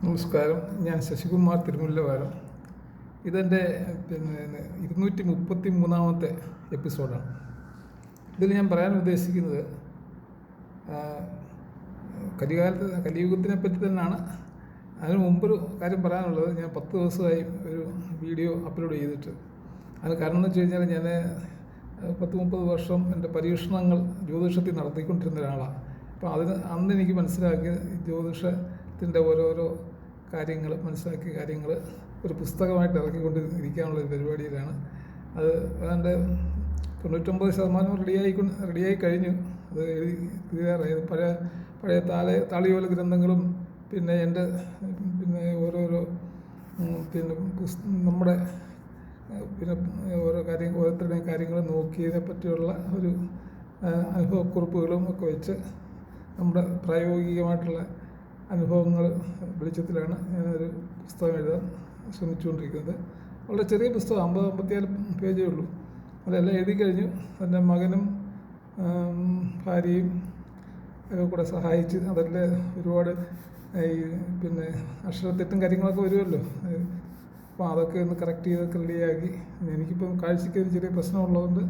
നമസ്കാരം. ഞാൻ ശശികുമാർ തിരുമുല്ലവാരം. ഇതെൻ്റെ 233 എപ്പിസോഡാണ്. ഇതിൽ ഞാൻ പറയാൻ ഉദ്ദേശിക്കുന്നത് കലിയുഗത്തിനെ പറ്റി തന്നെയാണ്. അതിന് മുമ്പൊരു കാര്യം പറയാനുള്ളത്, ഞാൻ 10 ദിവസമായി ഒരു വീഡിയോ അപ്ലോഡ് ചെയ്തിട്ട്. അതിന് കാരണം എന്ന് വെച്ച് കഴിഞ്ഞാൽ, ഞാൻ 30 വർഷം എൻ്റെ പരീക്ഷണങ്ങൾ ജ്യോതിഷത്തിൽ നടത്തിക്കൊണ്ടിരുന്ന ഒരാളാണ്. അപ്പോൾ അന്ന് എനിക്ക് മനസ്സിലാക്കിയ ജ്യോതിഷത്തിൻ്റെ ഓരോരോ കാര്യങ്ങൾ, മനസ്സിലാക്കിയ കാര്യങ്ങൾ ഒരു പുസ്തകമായിട്ട് ഇറക്കിക്കൊണ്ടിരിക്കാനുള്ള ഒരു പരിപാടിയിലാണ്. അത് ഏതാണ്ട് 99% റെഡിയായി കഴിഞ്ഞു. അത് തീരാറായത് പഴയ താളിയോല ഗ്രന്ഥങ്ങളും പിന്നെ എൻ്റെ ഓരോരോ നമ്മുടെ ഓരോരുത്തരുടെയും കാര്യങ്ങൾ നോക്കിയതിനെ പറ്റിയുള്ള ഒരു അനുഭവക്കുറിപ്പുകളും ഒക്കെ വെച്ച് നമ്മുടെ പ്രായോഗികമായിട്ടുള്ള അനുഭവങ്ങൾ വെളിച്ചത്തിലാണ് ഞാനൊരു പുസ്തകം എഴുതാൻ ശ്രമിച്ചുകൊണ്ടിരിക്കുന്നത്. വളരെ ചെറിയ പുസ്തകം, 54 പേജേ ഉള്ളൂ. അതെല്ലാം എഴുതി കഴിഞ്ഞു. എൻ്റെ മകനും ഭാര്യയും ഒക്കെ കൂടെ സഹായിച്ച് അതെല്ലാം ഒരുപാട് ഈ അക്ഷരത്തെറ്റും കാര്യങ്ങളൊക്കെ വരുമല്ലോ. അപ്പോൾ അതൊക്കെ ഒന്ന് കറക്റ്റ് ചെയ്തൊക്കെ റെഡിയാക്കി. എനിക്കിപ്പം കാഴ്ചയ്ക്ക് ഒരു ചെറിയ പ്രശ്നമുള്ളതുകൊണ്ട്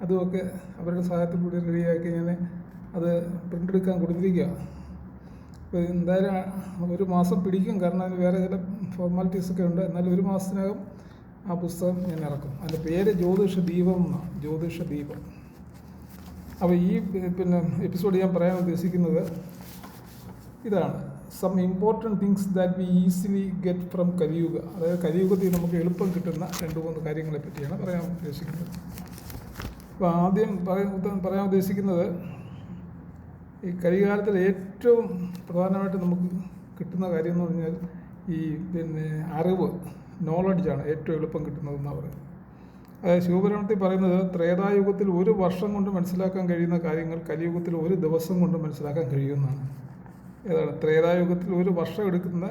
അതുമൊക്കെ അവരുടെ സഹായത്തിലൂടെ റെഡിയാക്കി ഞാൻ അത് പ്രിൻ്റ് എടുക്കാൻ കൊടുത്തിരിക്കുക. അപ്പോൾ എന്തായാലും ഒരു മാസം പിടിക്കും, കാരണം അതിന് വേറെ ചില ഫോർമാലിറ്റീസൊക്കെ ഉണ്ട്. എന്നാലും ഒരു മാസത്തിനകം ആ പുസ്തകം ഞാൻ ഇറക്കും. അതിൻ്റെ പേര് ജ്യോതിഷ ദീപം എന്നാണ്, ജ്യോതിഷ ദീപം. അപ്പോൾ ഈ എപ്പിസോഡ് ഞാൻ പറയാൻ ഉദ്ദേശിക്കുന്നത് ഇതാണ്: some important things that we easily get from Kaliyuga. അതായത് കലിയുഗത്തിൽ നമുക്ക് എളുപ്പം കിട്ടുന്ന 2-3 കാര്യങ്ങളെ പറ്റിയാണ് പറയാൻ ഉദ്ദേശിക്കുന്നത്. അപ്പോൾ ആദ്യം പറയാൻ ഉദ്ദേശിക്കുന്നത്, ഈ കലികാലത്തിൽ ഏറ്റവും പ്രധാനമായിട്ട് നമുക്ക് കിട്ടുന്ന കാര്യം എന്ന് പറഞ്ഞാൽ ഈ അറിവ്, നോളജാണ് ഏറ്റവും എളുപ്പം കിട്ടുന്നതെന്നാണ് പറയുന്നത്. അതായത് ശിവപുരാണത്തിൽ പറയുന്നത്, ത്രേതായുഗത്തിൽ 1 വർഷം കൊണ്ട് മനസ്സിലാക്കാൻ കഴിയുന്ന കാര്യങ്ങൾ കലിയുഗത്തിൽ 1 ദിവസം കൊണ്ട് മനസ്സിലാക്കാൻ കഴിയുമെന്നാണ്. ഏതാണ്? ത്രേതായുഗത്തിൽ 1 വർഷം എടുക്കുന്ന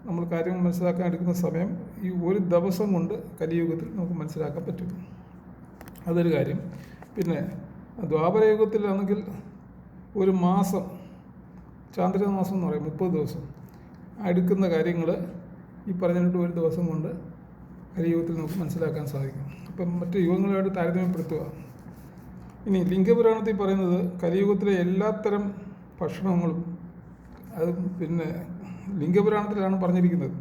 നമ്മൾ കാര്യങ്ങൾ മനസ്സിലാക്കാൻ എടുക്കുന്ന സമയം ഈ 1 ദിവസം കൊണ്ട് കലിയുഗത്തിൽ നമുക്ക് മനസ്സിലാക്കാൻ പറ്റും. അതൊരു കാര്യം. പിന്നെ ദ്വാപരയുഗത്തിലാണെങ്കിൽ 1 മാസം, ചാന്ദ്ര മാസം എന്ന് പറയും, 30 ദിവസം എടുക്കുന്ന കാര്യങ്ങൾ ഈ പറഞ്ഞിട്ട് 1 ദിവസം കൊണ്ട് കലിയുഗത്തിൽ നമുക്ക് മനസ്സിലാക്കാൻ സാധിക്കും. അപ്പം മറ്റ് യുഗങ്ങളുമായിട്ട് താരതമ്യപ്പെടുത്തുക. ഇനി ലിംഗപുരാണത്തിൽ പറയുന്നത്, കലിയുഗത്തിലെ എല്ലാത്തരം ഭക്ഷണങ്ങളും, അത് ലിംഗപുരാണത്തിലാണ് പറഞ്ഞിരിക്കുന്നത്,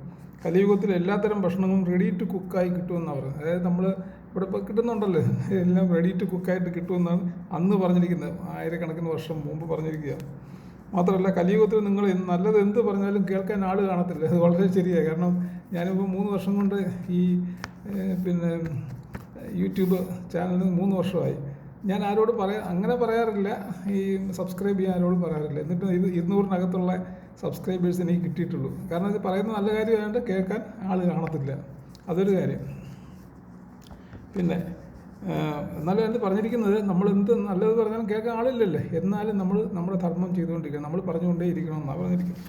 കലിയുഗത്തിലെ എല്ലാത്തരം ഭക്ഷണങ്ങളും റെഡി ടു കുക്കായി കിട്ടുമെന്നാണ് പറയുന്നത്. അതായത് നമ്മൾ ഇവിടെ ഇപ്പോൾ കിട്ടുന്നുണ്ടല്ലോ, എല്ലാം റെഡി ടു കുക്കായിട്ട് കിട്ടുമെന്നാണ് അന്ന് പറഞ്ഞിരിക്കുന്നത്. 1000 വർഷം മുമ്പ് പറഞ്ഞിരിക്കുക. മാത്രമല്ല, കലിയുഗത്തിൽ നിങ്ങൾ നല്ലത് എന്ത് പറഞ്ഞാലും കേൾക്കാൻ ആൾ കാണത്തില്ല. അത് വളരെ ശരിയാണ്. കാരണം ഞാനിപ്പോൾ 3 വർഷം കൊണ്ട് ഈ യൂട്യൂബ് ചാനലിൽ 3 വർഷമായി. ഞാൻ ആരോട് അങ്ങനെ പറയാറില്ല, ഈ സബ്സ്ക്രൈബ് ചെയ്യാൻ ആരോടും പറയാറില്ല. എന്നിട്ട് ഇത് 200-നകത്തുള്ള സബ്സ്ക്രൈബേഴ്സ് എനിക്ക് കിട്ടിയിട്ടുള്ളൂ. കാരണം ഇത് പറയുന്ന നല്ല കാര്യമായതുകൊണ്ട് കേൾക്കാൻ ആൾ കാണത്തില്ല. അതൊരു കാര്യം. പിന്നെ എന്നാലും എന്ത് പറഞ്ഞിരിക്കുന്നത്, നമ്മൾ എന്ത് നല്ലത് പറഞ്ഞാലും കേൾക്കാൻ ആളില്ലല്ലേ. എന്നാലും നമ്മൾ നമ്മുടെ ധർമ്മം ചെയ്തുകൊണ്ടിരിക്കണം, നമ്മൾ പറഞ്ഞുകൊണ്ടേ ഇരിക്കണം എന്നാണ് പറഞ്ഞിരിക്കുന്നത്.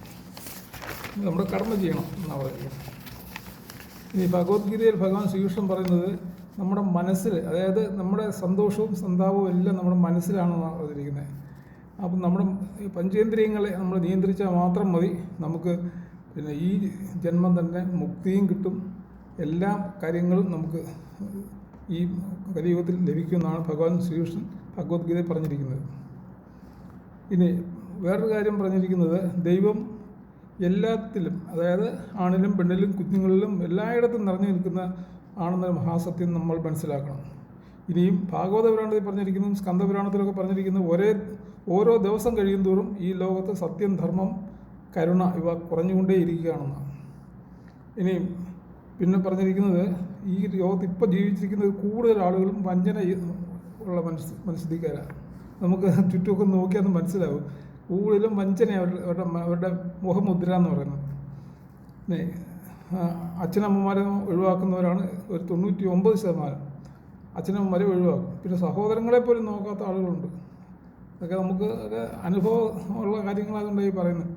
നമ്മുടെ കർമ്മം ചെയ്യണം എന്നാണ് പറഞ്ഞിരിക്കുന്നത്. ഇനി ഭഗവത്ഗീതയിൽ ഭഗവാൻ ശ്രീകൃഷ്ണൻ പറയുന്നത്, നമ്മുടെ മനസ്സിൽ, അതായത് നമ്മുടെ സന്തോഷവും സന്താപവും എല്ലാം നമ്മുടെ മനസ്സിലാണെന്നാണ് പറഞ്ഞിരിക്കുന്നത്. അപ്പം നമ്മുടെ പഞ്ചേന്ദ്രിയങ്ങളെ നമ്മൾ നിയന്ത്രിച്ചാൽ മാത്രം മതി, നമുക്ക് ഈ ജന്മം തന്നെ മുക്തിയും കിട്ടും, എല്ലാ കാര്യങ്ങളും നമുക്ക് ഈ കലിയുഗത്തിൽ ലഭിക്കുമെന്നാണ് ഭഗവാൻ ശ്രീകൃഷ്ണൻ ഭഗവത്ഗീതയിൽ പറഞ്ഞിരിക്കുന്നത്. ഇനി വേറൊരു കാര്യം പറഞ്ഞിരിക്കുന്നത്, ദൈവം എല്ലാത്തിലും, അതായത് ആണിലും പെണ്ണിലും കുഞ്ഞുങ്ങളിലും എല്ലായിടത്തും നിറഞ്ഞു നിൽക്കുന്ന ആണെന്ന മഹാസത്യം നമ്മൾ മനസ്സിലാക്കണം. ഇനിയും ഭാഗവത പുരാണത്തിൽ പറഞ്ഞിരിക്കുന്നു, സ്കന്ദപുരാണത്തിലൊക്കെ പറഞ്ഞിരിക്കുന്നു, ഓരോ ദിവസം കഴിയും തോറും ഈ ലോകത്ത് സത്യം, ധർമ്മം, കരുണ ഇവ കുറഞ്ഞുകൊണ്ടേയിരിക്കുകയാണെന്നാണ്. ഇനിയും പിന്നെ പറഞ്ഞിരിക്കുന്നത്, ഈ ലോകത്ത് ഇപ്പോൾ ജീവിച്ചിരിക്കുന്നത് കൂടുതൽ ആളുകളും വഞ്ചന ഉള്ള മനസ്സിലാക്കാരാണ്. നമുക്ക് ചുറ്റുമൊക്കെ നോക്കിയാൽ മനസ്സിലാവും, കൂടുതലും വഞ്ചന അവരുടെ മുഖമുദ്ര എന്ന് പറയുന്നത്. അച്ഛനമ്മമാരെ ഒഴിവാക്കുന്നവരാണ് ഒരു 99% അച്ഛനമ്മമാരെ ഒഴിവാക്കും. പിന്നെ സഹോദരങ്ങളെ പോലും നോക്കാത്ത ആളുകളുണ്ട്. അതൊക്കെ നമുക്ക് അനുഭവമുള്ള കാര്യങ്ങളായതുകൊണ്ട് ഈ പറയുന്നത്.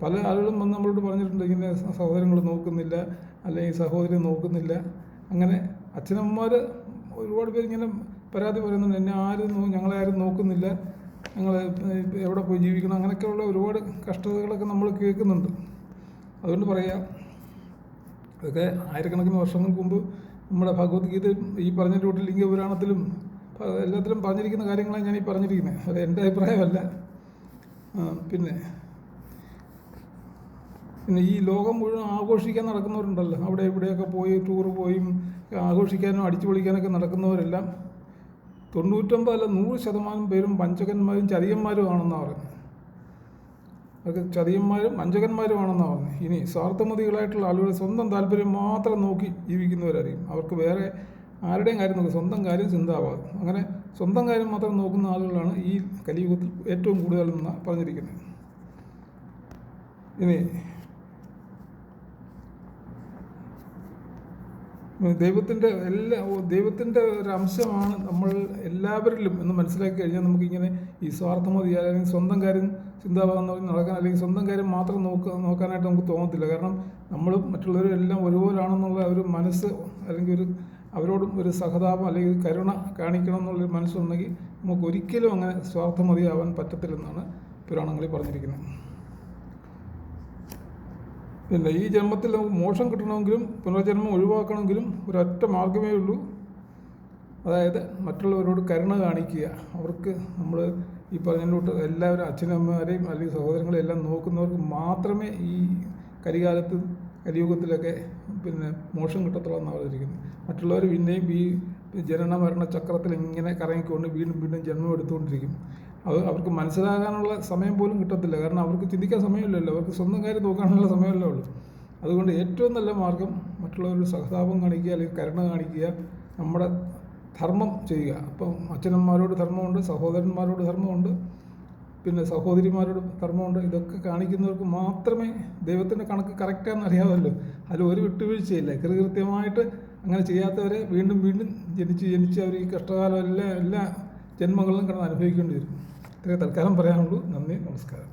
പല ആളുകളും വന്ന് നമ്മളോട് പറഞ്ഞിട്ടുണ്ട്, ഇങ്ങനെ സഹോദരങ്ങൾ നോക്കുന്നില്ല, അല്ലെങ്കിൽ സഹോദരി നോക്കുന്നില്ല. അങ്ങനെ അച്ഛനമ്മമാർ ഒരുപാട് പേര് ഇങ്ങനെ പരാതി പറയുന്നുണ്ട്, ഞങ്ങളെ ആരും നോക്കുന്നില്ല, ഞങ്ങൾ എവിടെ പോയി ജീവിക്കണം, അങ്ങനെയൊക്കെയുള്ള ഒരുപാട് കഷ്ടതകളൊക്കെ നമ്മൾ കേൾക്കുന്നുണ്ട്. അതുകൊണ്ട് പറയാം, അതൊക്കെ ആയിരക്കണക്കിന് വർഷങ്ങൾക്ക് മുമ്പ് നമ്മുടെ ഭഗവത്ഗീതയും ഈ പറഞ്ഞ രൂട്ടിൽ ലിംഗപുരാണത്തിലും എല്ലാത്തിലും പറഞ്ഞിരിക്കുന്ന കാര്യങ്ങളാണ് ഞാൻ ഈ പറഞ്ഞിരിക്കുന്നത്. അത് എൻ്റെ അഭിപ്രായമല്ല. പിന്നെ ഈ ലോകം മുഴുവൻ ആഘോഷിക്കാൻ നടക്കുന്നവരുണ്ടല്ലോ, അവിടെ ഇവിടെയൊക്കെ പോയി ടൂറ് പോയും ആഘോഷിക്കാനും അടിച്ചു പൊളിക്കാനൊക്കെ നടക്കുന്നവരെല്ലാം 99 അല്ല 100% പേരും വഞ്ചകന്മാരും ചതിയന്മാരുമാണെന്നാണ് പറയുന്നത്. അതൊക്കെ ചതിയന്മാരും വഞ്ചകന്മാരുമാണെന്നാണ് പറഞ്ഞത്. ഇനി സ്വാർത്ഥമതികളായിട്ടുള്ള ആളുകൾ സ്വന്തം താല്പര്യം മാത്രം നോക്കി ജീവിക്കുന്നവരായിരിക്കും. അവർക്ക് വേറെ ആരുടെയും കാര്യം നോക്കുക, സ്വന്തം കാര്യം ചിന്താവാകും. അങ്ങനെ സ്വന്തം കാര്യം മാത്രം നോക്കുന്ന ആളുകളാണ് ഈ കലിയുഗത്തിൽ ഏറ്റവും കൂടുതലെന്ന് പറഞ്ഞിരിക്കുന്നത്. ഇനി ദൈവത്തിൻ്റെ ഒരു അംശമാണ് നമ്മൾ എല്ലാവരിലും എന്ന് മനസ്സിലാക്കി കഴിഞ്ഞാൽ നമുക്കിങ്ങനെ ഈ സ്വാർത്ഥമതി അല്ലെങ്കിൽ സ്വന്തം കാര്യം ചിന്താഭാവം നോക്കി നടക്കാൻ, അല്ലെങ്കിൽ സ്വന്തം കാര്യം മാത്രം നോക്കാനായിട്ട് നമുക്ക് തോന്നത്തില്ല. കാരണം നമ്മൾ മറ്റുള്ളവരും എല്ലാം ഒരുപോലാണെന്നുള്ള ഒരു മനസ്സ്, അല്ലെങ്കിൽ അവരോടും ഒരു സഹതാപം അല്ലെങ്കിൽ കരുണ കാണിക്കണം എന്നുള്ളൊരു മനസ്സുണ്ടെങ്കിൽ നമുക്ക് ഒരിക്കലും അങ്ങനെ സ്വാർത്ഥമതിയാവാൻ പറ്റത്തില്ലെന്നാണ് പുരാണങ്ങളിൽ പറഞ്ഞിരിക്കുന്നത്. പിന്നെ ഈ ജന്മത്തിൽ നമുക്ക് മോക്ഷം കിട്ടണമെങ്കിലും പുനർജന്മം ഒഴിവാക്കണമെങ്കിലും ഒരൊറ്റ മാർഗ്ഗമേ ഉള്ളൂ. അതായത് മറ്റുള്ളവരോട് കരുണ കാണിക്കുക. അവർക്ക് നമ്മൾ ഈ പറഞ്ഞതിലോട്ട് എല്ലാവരും അച്ഛനമ്മമാരെയും അല്ലെങ്കിൽ സഹോദരങ്ങളെയും എല്ലാം നോക്കുന്നവർക്ക് മാത്രമേ ഈ കലിയുഗത്തിലൊക്കെ പിന്നെ മോക്ഷം കിട്ടത്തുള്ളൂ എന്നാണ് പറഞ്ഞിരിക്കുന്നത്. മറ്റുള്ളവർ പിന്നെയും ഈ ജനന മരണ ചക്രത്തിൽ ഇങ്ങനെ കറങ്ങിക്കൊണ്ട് വീണ്ടും വീണ്ടും ജന്മം എടുത്തുകൊണ്ടിരിക്കും. അത് അവർക്ക് മനസ്സിലാകാനുള്ള സമയം പോലും കിട്ടത്തില്ല. കാരണം അവർക്ക് ചിന്തിക്കാൻ സമയമില്ലല്ലോ, അവർക്ക് സ്വന്തം കാര്യം നോക്കാനുള്ള സമയമല്ലേ ഉള്ളൂ. അതുകൊണ്ട് ഏറ്റവും നല്ല മാർഗം മറ്റുള്ളവരുടെ സഹതാപം കാണിക്കുക, അല്ലെങ്കിൽ കരുണ കാണിക്കുക, നമ്മുടെ ധർമ്മം ചെയ്യുക. അപ്പം അച്ഛനമ്മമാരോട് ധർമ്മമുണ്ട്, സഹോദരന്മാരോട് ധർമ്മമുണ്ട്, പിന്നെ സഹോദരിമാരോട് ധർമ്മമുണ്ട്. ഇതൊക്കെ കാണിക്കുന്നവർക്ക് മാത്രമേ ദൈവത്തിൻ്റെ കണക്ക് കറക്റ്റാണെന്ന് അറിയാമല്ലോ. അതിൽ ഒരു വിട്ടുവീഴ്ചയില്ല. കൃത്യമായിട്ട് അങ്ങനെ ചെയ്യാത്തവരെ വീണ്ടും വീണ്ടും ജനിച്ച് അവർ ഈ കഷ്ടകാലം എല്ലാ ജന്മങ്ങളിലും കിടന്ന് അനുഭവിക്കേണ്ടി വരും. ഇത്രയും തൽക്കാലം പറയാനുള്ളൂ. നന്ദി, നമസ്കാരം.